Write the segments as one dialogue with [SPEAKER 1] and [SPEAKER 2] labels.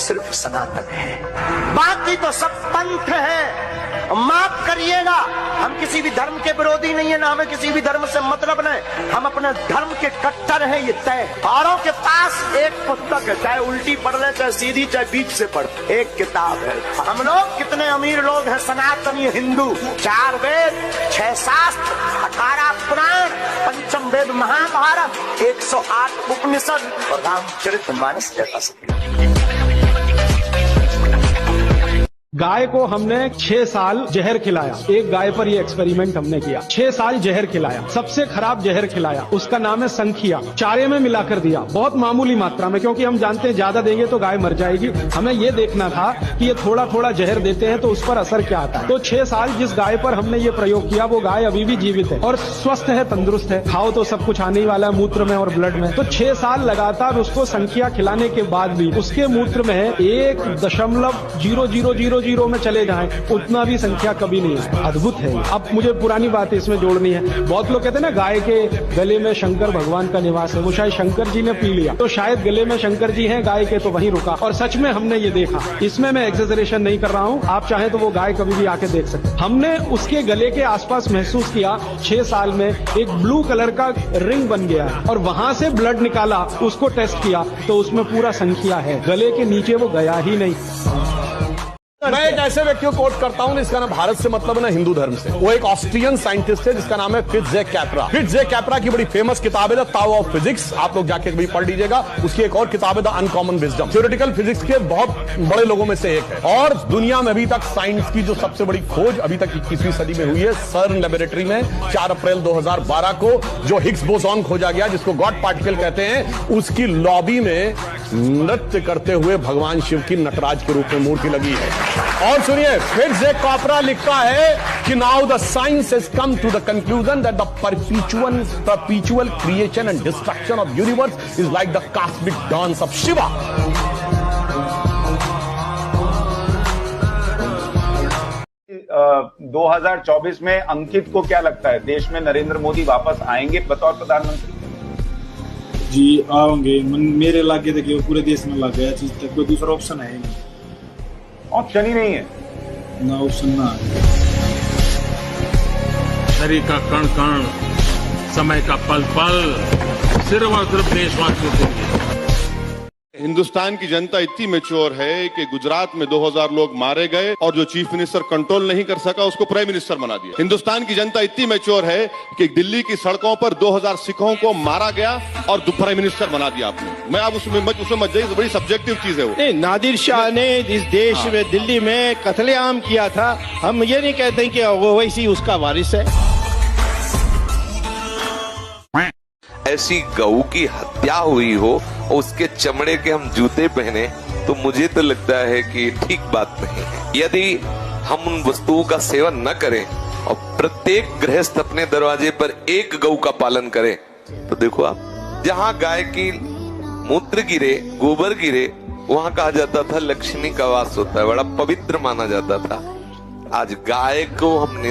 [SPEAKER 1] सिर्फ सनातन है, बाकी तो सब पंथ है। माफ करिएगा, हम किसी भी धर्म के विरोधी नहीं है, ना हमें किसी भी धर्म से मतलब नहीं, हम अपने धर्म के कट्टर हैं, ये तय। औरों के पास एक पुस्तक है, चाहे उल्टी पढ़ ले, चाहे सीधी, चाहे बीच से पढ़, एक किताब है। हम लोग कितने अमीर लोग हैं, सनातनी हिंदू, 4 वेद, 6 शास्त्र, 18 पुराण, पंचम वेद महाभारत, 108 उपनिषद और रामचरितमानस जैसा।
[SPEAKER 2] गाय को हमने 6 साल जहर खिलाया। एक गाय पर ये एक्सपेरिमेंट हमने किया, 6 साल जहर खिलाया, सबसे खराब जहर खिलाया, उसका नाम है संखिया। चारे में मिलाकर दिया, बहुत मामूली मात्रा में, क्योंकि हम जानते हैं ज्यादा देंगे तो गाय मर जाएगी। हमें ये देखना था कि ये थोड़ा थोड़ा जहर देते हैं तो उस पर असर क्या आता है। तो 6 साल जिस गाय पर हमने ये प्रयोग किया, वो गाय अभी भी जीवित है और स्वस्थ है, तंदुरुस्त है। खाओ तो सब कुछ आने ही वाला है, मूत्र में और ब्लड में। तो 6 साल लगातार उसको संखिया खिलाने के बाद भी उसके मूत्र में 1.0000 में चले जाएं, उतना भी संख्या कभी नहीं है। अद्भुत है। अब मुझे पुरानी बात इसमें जोड़नी है। बहुत लोग कहते हैं ना, गाय के गले में शंकर भगवान का निवास है, वो शायद शंकर जी ने पी लिया, तो शायद गले में शंकर जी हैं, गाय के तो वहीं रुका। और सच में हमने ये देखा, इसमें मैं एक्सेजरेशन नहीं कर रहा हूँ, आप चाहें तो वो गाय कभी भी आके देख सकते। हमने उसके गले के आसपास महसूस किया 6 साल में एक ब्लू कलर का रिंग बन गया है, और वहां से ब्लड निकाला, उसको टेस्ट किया तो उसमें पूरा संख्या है, गले के नीचे वो गया ही नहीं।
[SPEAKER 3] मैं एक ऐसे व्यक्ति को कोट करता हूं जिसका ना भारत से मतलब है ना हिंदू धर्म से। वो एक ऑस्ट्रियन साइंटिस्ट है जिसका नाम है फिट्जे कैपरा। फिट्जे कैपरा की बड़ी फेमस किताब है द ताओ ऑफ फिजिक्स, आप लोग जाके कभी पढ़ लीजिएगा। उसकी एक और किताब है the uncommon wisdom. Theoretical physics के बहुत बड़े लोगों में से एक है, और दुनिया में अभी तक साइंस की जो सबसे बड़ी खोज अभी तक 21वीं सदी में हुई है, सर्न लेबोरेटरी में 4 अप्रैल 2012 को जो हिग्स बोसॉन खोजा गया, जिसको गॉड पार्टिकल कहते हैं, उसकी लॉबी में नृत्य करते हुए भगवान शिव की नटराज के रूप में मूर्ति लगी है। और सुनिए, फिट्जे कैपरा लिखता है कि now the science has come to the conclusion that the perpetual creation and destruction of universe is like the cosmic dance of Shiva.
[SPEAKER 4] 2024 में अंकित को क्या लगता है, देश में नरेंद्र मोदी वापस आएंगे बतौर प्रधानमंत्री?
[SPEAKER 5] जी आओगे, मेरे इलाके देखिए पूरे देश में लग गया चीज तक, कोई दूसरा ऑप्शन है नहीं।
[SPEAKER 4] ऑप्शन ही नहीं है
[SPEAKER 5] ना, ऑप्शन ना।
[SPEAKER 6] शरीर का कण कण, समय का पल पल सिर्फ और सिर्फ देशवासियों के लिए।
[SPEAKER 7] हिंदुस्तान की जनता इतनी मैच्योर है कि गुजरात में 2000 लोग मारे गए और जो चीफ मिनिस्टर कंट्रोल नहीं कर सका उसको प्राइम मिनिस्टर बना दिया। हिंदुस्तान की जनता इतनी मैच्योर है कि दिल्ली की सड़कों पर 2000 सिखों को मारा गया और प्राइम मिनिस्टर बना दिया आपने। मैं आप उसमें मत जाइए, बड़ी सब्जेक्टिव चीज है वो।
[SPEAKER 8] नहीं, नादिर शाह ने इस देश में दिल्ली में कत्लेआम किया था। हम ये नहीं कहते कि वो वैसी उसका वारिस है।
[SPEAKER 9] ऐसी गऊ की हत्या हुई हो और उसके चमड़े के हम जूते पहने, तो मुझे तो लगता है कि ठीक बात नहीं है। यदि हम उन वस्तुओं का सेवन न करें और प्रत्येक गृहस्थ अपने दरवाजे पर एक गऊ का पालन करे, तो देखो आप, जहां गाय की मूत्र गिरे, गोबर गिरे, वहां कहा जाता था लक्ष्मी का वास होता है, बड़ा पवित्र माना जाता था। आज गाय को हम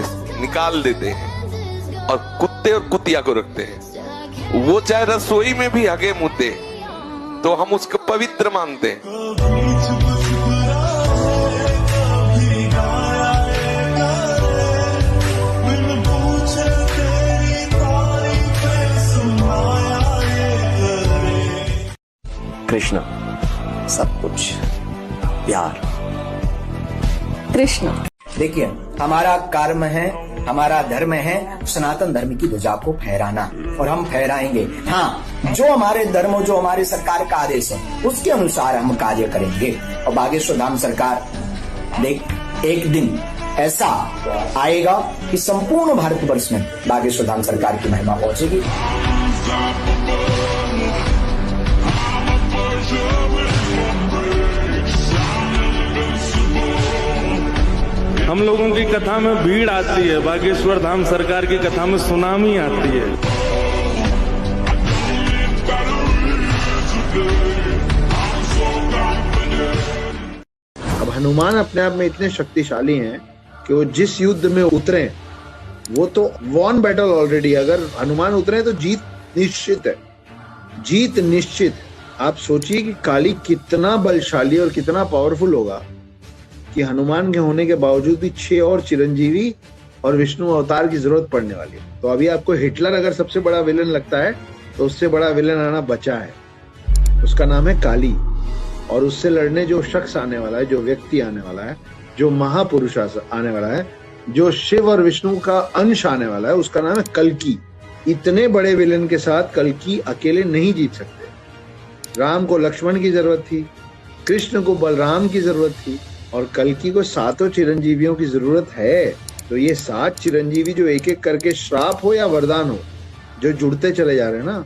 [SPEAKER 9] निकाल देते हैं और कुत्ते और कुतिया को रखते हैं। वो चाहे रसोई में भी हगे मुद्दे, तो हम उसको पवित्र मानते हैं।
[SPEAKER 1] कृष्ण सब कुछ, प्यार
[SPEAKER 10] कृष्ण।
[SPEAKER 1] देखिए, हमारा कर्म है, हमारा धर्म है सनातन धर्म की ध्वजा को फहराना, और हम फहराएंगे। हाँ, जो हमारे धर्म, जो हमारे सरकार का आदेश है, उसके अनुसार हम कार्य करेंगे। और बागेश्वर धाम सरकार, देख, एक दिन ऐसा आएगा कि संपूर्ण भारतवर्ष में बागेश्वर धाम सरकार की महिमा पहुंचेगी।
[SPEAKER 5] हम लोगों की कथा में भीड़ आती है, बागेश्वर धाम सरकार की कथा में सुनामी आती है।
[SPEAKER 11] अब हनुमान अपने आप में इतने शक्तिशाली हैं कि वो जिस युद्ध में उतरे, वो तो वॉन बैटल ऑलरेडी। अगर हनुमान उतरे तो जीत निश्चित है, जीत निश्चित। आप सोचिए कि काली कितना बलशाली और कितना पावरफुल होगा कि हनुमान के होने के बावजूद भी 6 और चिरंजीवी और विष्णु अवतार की जरूरत पड़ने वाली है। तो अभी आपको हिटलर अगर सबसे बड़ा विलन लगता है तो उससे बड़ा विलन आना बचा है, उसका नाम है काली। और उससे लड़ने जो शख्स आने वाला है, जो व्यक्ति आने वाला है, जो महापुरुष आने वाला है, जो शिव और विष्णु का अंश आने वाला है, उसका नाम है कल्कि। इतने बड़े विलन के साथ कल्कि अकेले नहीं जीत सकते। राम को लक्ष्मण की जरूरत थी, कृष्ण को बलराम की जरूरत थी और कल्कि को 7 चिरंजीवियों की जरूरत है। तो ये 7 चिरंजीवी जो एक एक करके श्राप हो या वरदान हो, जो जुड़ते चले जा रहे हैं ना,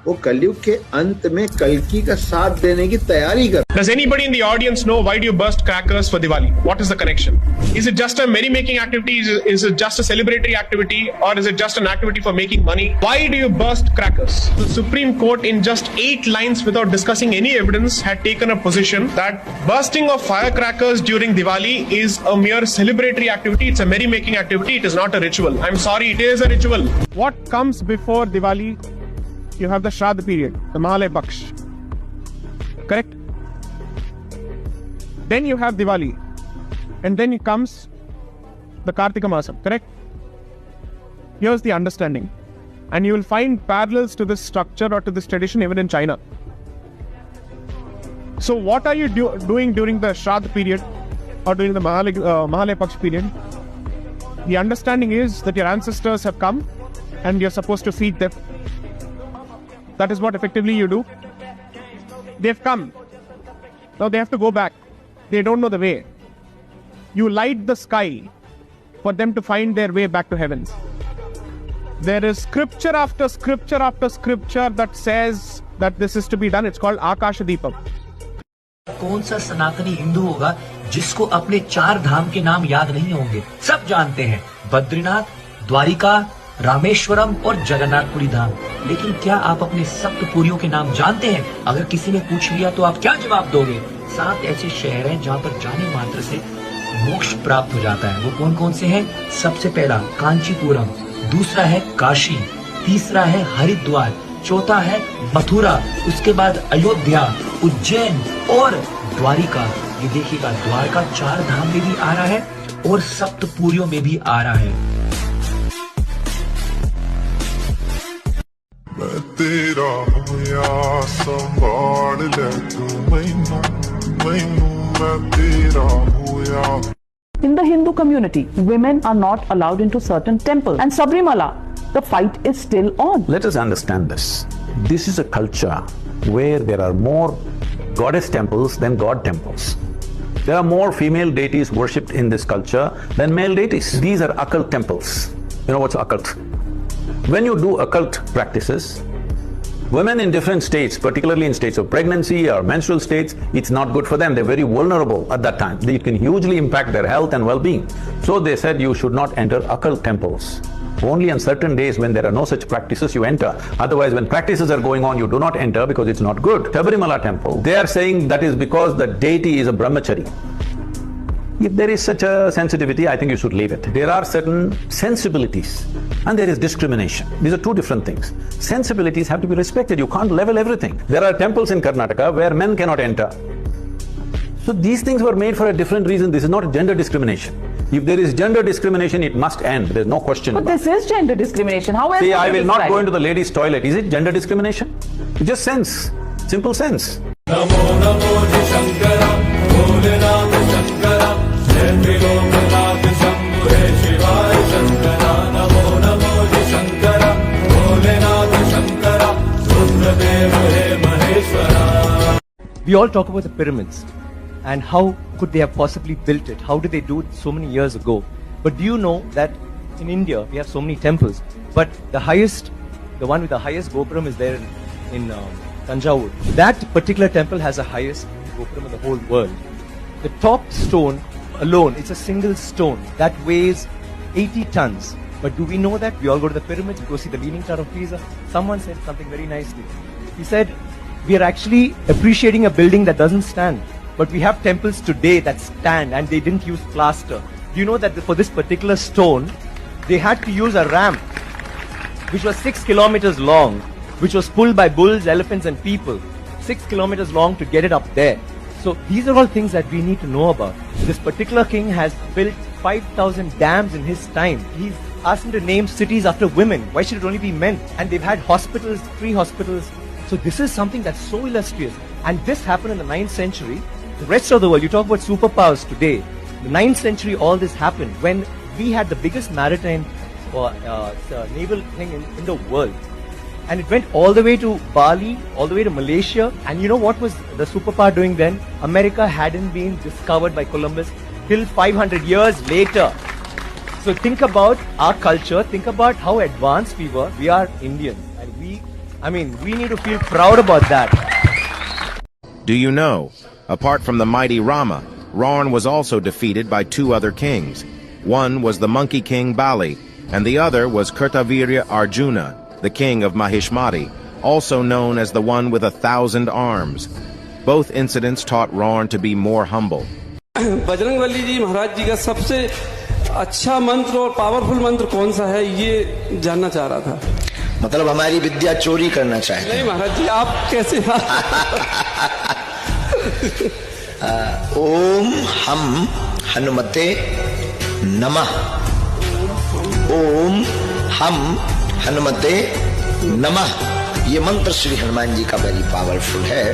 [SPEAKER 11] वो कलयुग के अंत में कल्कि का साथ देने की तैयारी कर।
[SPEAKER 10] Does anybody in the audience know why do you burst crackers for Diwali? What is the connection? Is it just a merry-making activity? Is it just a celebratory activity? Or is it just an activity for making money? Why do you burst crackers? The Supreme Court, in just 8 lines without discussing any evidence, had taken a position that bursting of firecrackers during Diwali is a mere celebratory activity. It's a merry-making activity. It is not a ritual. I'm sorry, it is a ritual. What comes before Diwali? You have the Shraddha period, the Mahalaya Paksh. Correct? Then you have Diwali. And then comes the Kartika Masam. Correct? Here's the understanding. And you will find parallels to this structure or to this tradition even in China. So what are you doing during the Shraddha period or during the Mahalaya Paksh period? The understanding is that your ancestors have come and you're supposed to feed them. That is what effectively you do. They've come. Now they have to go back. They don't know the way. You light the sky for them to find their way back to heavens. There is scripture after scripture after scripture that says that this is to be done. It's called Akasha Deepam.
[SPEAKER 12] कौन सा सनातनी हिंदू होगा जिसको अपने 4 धाम के नाम याद नहीं होंगे? सब जानते हैं, बद्रीनाथ, द्वारिका, रामेश्वरम और जगन्नाथपुरी धाम। लेकिन क्या आप अपने सप्तपुरियों के नाम जानते हैं? अगर किसी ने पूछ लिया तो आप क्या जवाब दोगे? 7 ऐसे शहर हैं जहाँ पर जाने मात्र से मोक्ष प्राप्त हो जाता है। वो कौन कौन से हैं? सबसे पहला कांचीपुरम, दूसरा है काशी, तीसरा है हरिद्वार, चौथा है मथुरा, उसके बाद अयोध्या, उज्जैन और द्वारिका। ये देखिएगा, द्वारका 4 धाम में भी आ रहा है और सप्तपुरियों में भी आ रहा है।
[SPEAKER 13] मैं तेरा होया संभाल ले तू मैनू मैनू मैं तेरा होया।
[SPEAKER 14] In the Hindu community, women are not allowed into certain temples, and Sabrimala, the fight is still on.
[SPEAKER 15] Let us understand this. This is a culture where there are more goddess temples than god temples. There are more female deities worshipped in this culture than male deities. These are occult temples. You know what's occult? When you do occult practices, women in different states, particularly in states of pregnancy or menstrual states, it's not good for them. They're very vulnerable at that time. It can hugely impact their health and well-being. So they said you should not enter occult temples. Only on certain days when there are no such practices you enter. Otherwise, when practices are going on, you do not enter because it's not good. Sabrimala temple, they are saying that is because the deity is a brahmachari. If there is such a sensitivity, I think you should leave it. There are certain sensibilities and there is discrimination. These are 2 different things. Sensibilities have to be respected. You can't level everything. There are temples in Karnataka where men cannot enter. So these things were made for a different reason. This is not gender discrimination. If there is gender discrimination, it must end. There's no question.
[SPEAKER 14] But this is gender discrimination. How else?
[SPEAKER 15] See, I will not go into the ladies' toilet. Is it gender discrimination? It's just sense. Simple sense. Namo Namo Shankara, Bholenath Shankara, Trilokaनाथ Shambhu Shivaya Shankara, Namo Namo Shankara, Bholenath Shankara, Rudradev Maheshwara.
[SPEAKER 16] We all talk about the pyramids and how could they have possibly built it? How did they do it so many years ago? But do you know that in India we have so many temples, but the one with the highest Gopuram is there in Tanjavur. That particular temple has the highest Gopuram in the whole world. The top stone alone, it's a single stone that weighs 80 tons. But do we know that? We all go to the pyramids, we go see the Leaning Tower of Pisa. Someone said something very nicely. He said, we are actually appreciating a building that doesn't stand. But we have temples today that stand and they didn't use plaster. Do you know that for this particular stone, they had to use a ramp which was 6 kilometers long, which was pulled by bulls, elephants and people. 6 kilometers long to get it up there. So these are all things that we need to know about. This particular king has built 5,000 dams in his time. He's asked him to name cities after women. Why should it only be men? And they've had hospitals, free hospitals. So this is something that's so illustrious. And this happened in the 9th century. The rest of the world, you talk about superpowers today. The 9th century, all this happened when we had the biggest maritime naval thing in the world. And it went all the way to Bali, all the way to Malaysia. And you know what was the superpower doing then? America hadn't been discovered by Columbus till 500 years later. So think about our culture, think about how advanced we were. We are Indian. And we need to feel proud about that.
[SPEAKER 17] Do you know, apart from the mighty Rama, Ravana was also defeated by 2 other kings. One was the monkey king Bali, and the other was Kartavirya Arjuna, the king of Mahishmati, also known as the one with 1,000 arms. Both incidents taught Ravana to be more humble.
[SPEAKER 18] Bajrangbali ji महाराज जी का सबसे अच्छा मंत्र और powerful मंत्र कौन सा है, ये जानना चाह रहा था।
[SPEAKER 1] मतलब हमारी विद्या चोरी करना चाहते हैं?
[SPEAKER 18] नहीं महाराज जी, आप कैसे
[SPEAKER 1] ओम हम हनुमते नमः। ओम हम हनुमते नमः। ये मंत्र श्री हनुमान जी का वेरी पावरफुल है।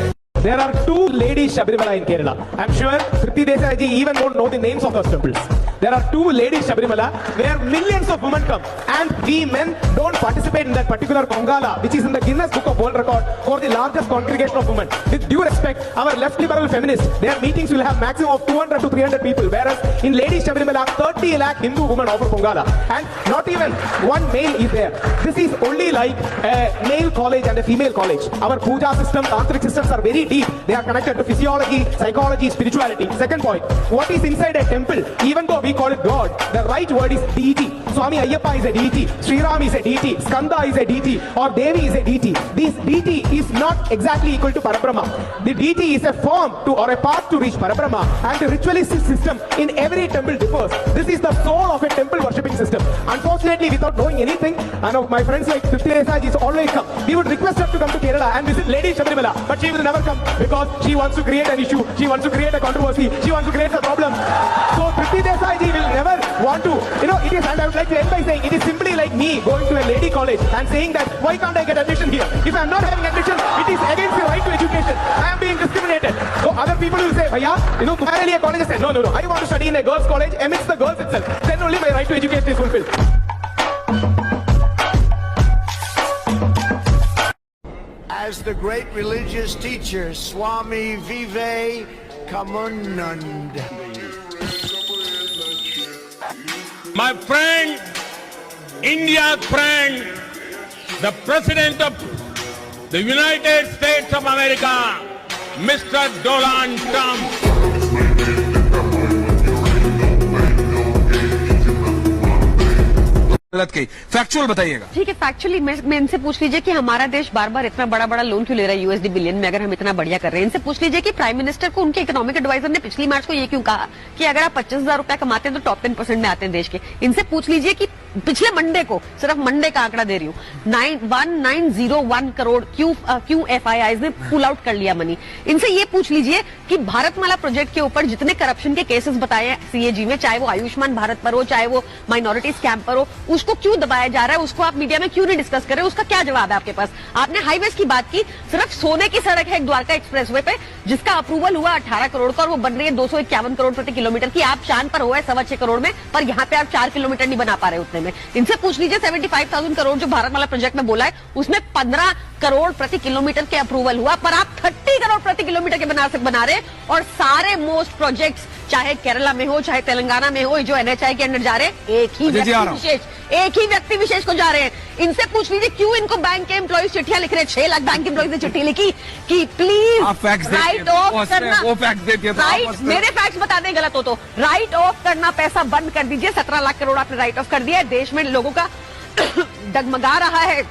[SPEAKER 2] There are 2 ladies Shabarimala in Kerala. I'm sure Kriti Desai ji even don't know the names of those temples. There are 2 ladies Shabarimala where millions of women come, and we men don't participate in that particular Kongala, which is in the Guinness Book of World Record for the largest congregation of women. With due respect, our left liberal feminists, their meetings will have maximum of 200 to 300 people, whereas in ladies Shabarimala, 30 lakh Hindu women offer Kongala, and not even one male is there. This is only like a male college and a female college. Our puja system, tantric systems are very deep. They are connected to physiology, psychology, spirituality. Second point, what is inside a temple, even though we call it God, the right word is deity. Swami Ayyappa is a deity, Sri Ram is a deity, Skanda is a deity, or Devi is a deity. This deity is not exactly equal to Parabrahma. The deity is a form to or a path to reach Parabrahma, and the ritualistic system in every temple differs. This is the soul of a temple worshipping system. Unfortunately, without knowing anything, I know my friends like Kriti Desai is always come. We would request her to come to Kerala and visit Lady Shabarimala, but she will never come because she wants to create an issue, she wants to create a controversy, she wants to create a problem. So Kriti Desai ji will never want to, it is, and I would like to end by saying, it is simply like me going to a lady college and saying that, why can't I get admission here? If I am not having admission, it is against the right to education. I am being discriminated. So other people will say, Bhaiya, तुम्हारे लिए college है. No, I want to study in a girls' college amidst the girls itself. Then only my right to education is fulfilled.
[SPEAKER 19] As the great religious teacher Swami Vivekananda.
[SPEAKER 6] My friend, India's friend, the President of the United States of America, Mr. Donald Trump.
[SPEAKER 20] Factual बताइएगा।
[SPEAKER 21] ठीक है, factually मैं इनसे पूछ लीजिए कि हमारा देश बार बार इतना बड़ा बड़ा लोन क्यों ले रहा है USD बिलियन में, अगर हम इतना बढ़िया कर रहे हैं। इनसे पूछ लीजिए कि प्राइम मिनिस्टर को उनके इकोनॉमिक एडवाइजर ने पिछली मार्च को ये क्यों कहा कि अगर आप 25,000 रुपया कमाते हैं तो टॉप 10% में आते हैं देश के। इनसे पूछ लीजिए कि पिछले मंडे को, सिर्फ मंडे का आंकड़ा दे रही हूँ, 1901 करोड़ QFIIs ने पुल आउट कर लिया मनी। इनसे ये पूछ लीजिए कि भारतमाला प्रोजेक्ट के ऊपर जितने करप्शन के केसेस बताए हैं CAG में, चाहे वो आयुष्मान भारत पर हो, चाहे वो माइनॉरिटी स्कैम पर हो, उसको क्यों दबाया जा रहा है, उसको आप मीडिया में क्यों नहीं डिस्कस कर रहे, उसका क्या जवाब है आपके पास? आपने हाईवेज की बात की, सिर्फ सोने की सड़क है एक द्वारका एक्सप्रेसवे पे जिसका अप्रूवल हुआ 18 करोड़ का और वो बन रही है 251 करोड़ प्रति किलोमीटर की। आप चांद पर हो 6.25 करोड़ में, पर यहाँ पे आप 4 किलोमीटर नहीं बना पा रहे उतने में। इनसे पूछ लीजिए 75,000 करोड़ जो भारतमाला प्रोजेक्ट में बोला है उसमें 15 करोड़ प्रति किलोमीटर के अप्रूवल हुआ, पर आप 30 करोड़ प्रति किलोमीटर के बना रहे। और सारे मोस्ट प्रोजेक्ट्स चाहे केरला में हो चाहे तेलंगाना में हो, जो NHI के अंदर जा रहे हैं, एक ही व्यक्ति विशेष को जा रहे हैं। इनसे पूछ लीजिए क्यों इनको बैंक के एम्प्लॉइज चिट्ठियां लिख रहे हैं। 6 लाख बैंक एम्प्लॉइज ने चिट्ठी लिखी कि प्लीज राइट ऑफ करना, मेरे फैक्ट्स बता दें गलत हो तो, राइट ऑफ करना पैसा बंद कर दीजिए। 17 लाख करोड़ आपने राइट ऑफ कर दिया है। देश में लोगों का डगमगा रहा है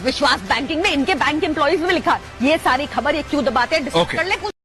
[SPEAKER 21] विश्वास बैंकिंग में, इनके बैंक एम्प्लॉइज में लिखा। ये सारी खबर ये क्यों दबाते हैं, डिस्कस कर ले।